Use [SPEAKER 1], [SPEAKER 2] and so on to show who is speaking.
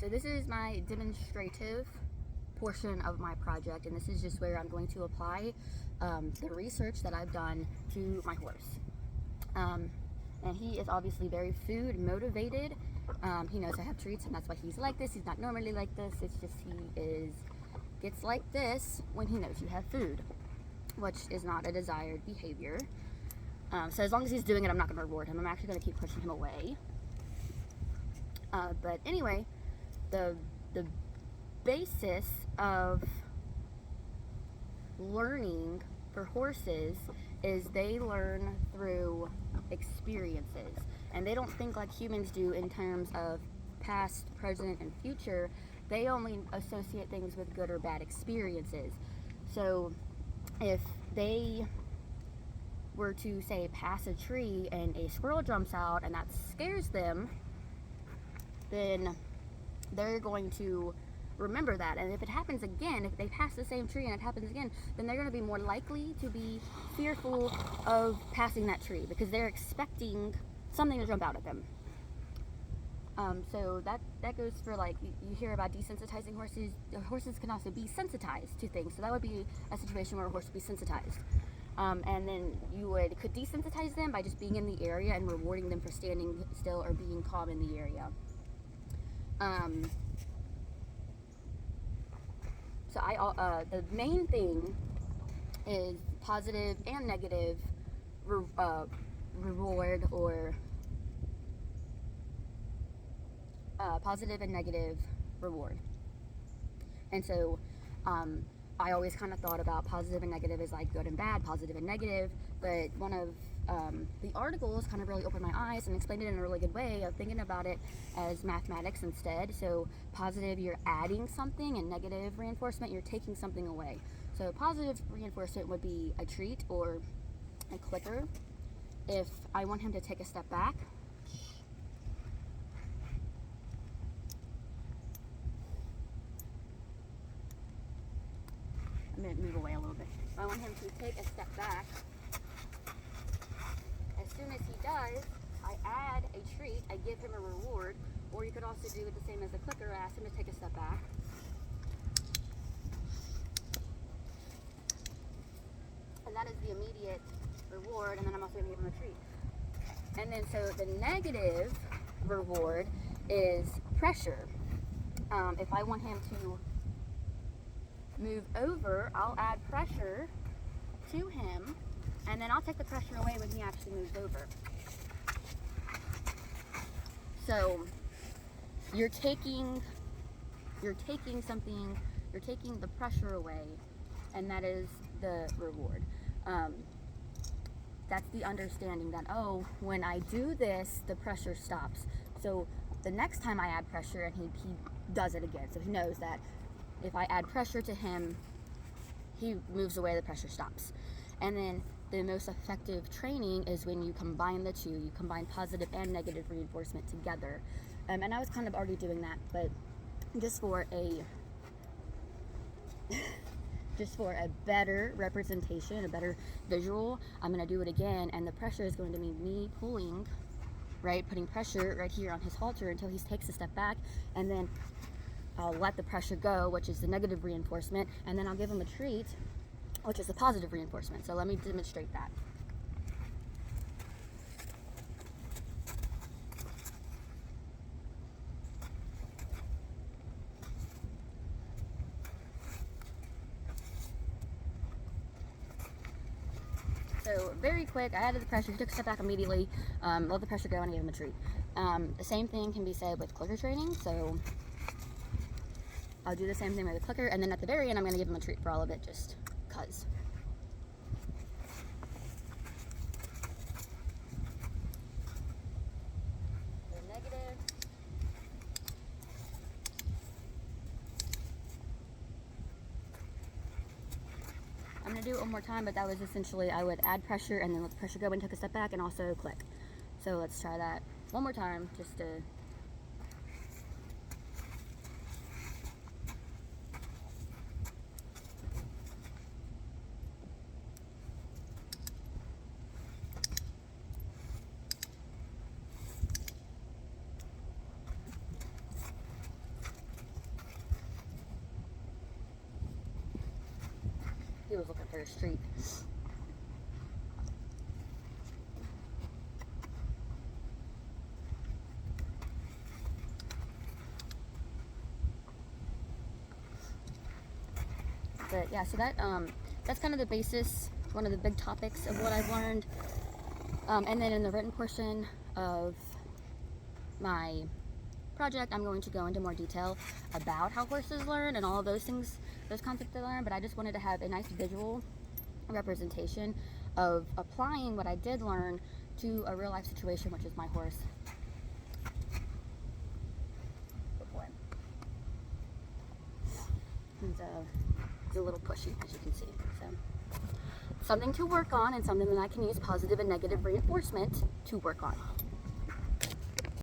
[SPEAKER 1] So this is my demonstrative portion of my project, and this is just where I'm going to apply the research that I've done to my horse. And he is obviously very food motivated. He knows I have treats, and that's why he's like this. He's not normally like this. It's just gets like this when he knows you have food, which is not a desired behavior. So as long as he's doing it, I'm not going to reward him. I'm actually going to keep pushing him away. But anyway, the basis of learning for horses is they learn through experiences, and they don't think like humans do in terms of past, present, and future. They only associate things with good or bad experiences. So if they were to say pass a tree and a squirrel jumps out and that scares them, then they're going to remember that. And if it happens again, if they pass the same tree and it happens again, then they're going to be more likely to be fearful of passing that tree because they're expecting something to jump out at them. So that goes for, like, you hear about desensitizing horses. Horses can also be sensitized to things. So that would be a situation where a horse would be sensitized. And then you could desensitize them by just being in the area and rewarding them for standing still or being calm in the area. So the main thing is positive and negative reward, or positive and negative reward. And so I always kind of thought about positive and negative as like good and bad, positive and negative, but one of the articles kind of really opened my eyes and explained it in a really good way of thinking about it as mathematics instead. So positive, you're adding something, and negative reinforcement, you're taking something away. So positive reinforcement would be a treat or a clicker. If I want him to take a step back, I'm going to move away a little bit. If I want him to take a step back, as soon as he does, I add a treat, I give him a reward, or you could also do it the same as a clicker, ask him to take a step back. And that is the immediate reward, and then I'm also going to give him a treat. And then so the negative reward is pressure. If I want him to move over, I'll add pressure to him, and then I'll take the pressure away when he actually moves over. So you're taking something, you're taking the pressure away, and that is the reward. That's the understanding that, oh, when I do this, the pressure stops. So the next time I add pressure, and he does it again. So he knows that if I add pressure to him, he moves away, the pressure stops. And then the most effective training is when you combine the two. You combine positive and negative reinforcement together. And I was kind of already doing that, but just for a better representation, a better visual, I'm going to do it again. And the pressure is going to be me pulling, right, putting pressure right here on his halter until he takes a step back, and then I'll let the pressure go, which is the negative reinforcement, and then I'll give him a treat, which is the positive reinforcement. So let me demonstrate that. So very quick, I added the pressure, he took a step back immediately, let the pressure go, and I gave him a treat. The same thing can be said with clicker training, so I'll do the same thing with the clicker, and then at the very end I'm going to give him a treat for all of it, just cuz. The negative. I'm going to do it one more time, but that was essentially, I would add pressure and then let the pressure go and took a step back and also click. So let's try that one more time, just to... or a street. But yeah, so that's kind of the basis, one of the big topics of what I've learned. And then in the written portion of my project, I'm going to go into more detail about how horses learn and all of those things, those concepts they learn. But I just wanted to have a nice visual representation of applying what I did learn to a real life situation, which is my horse. He's a little pushy, as you can see. So something to work on, and something that I can use positive and negative reinforcement to work on.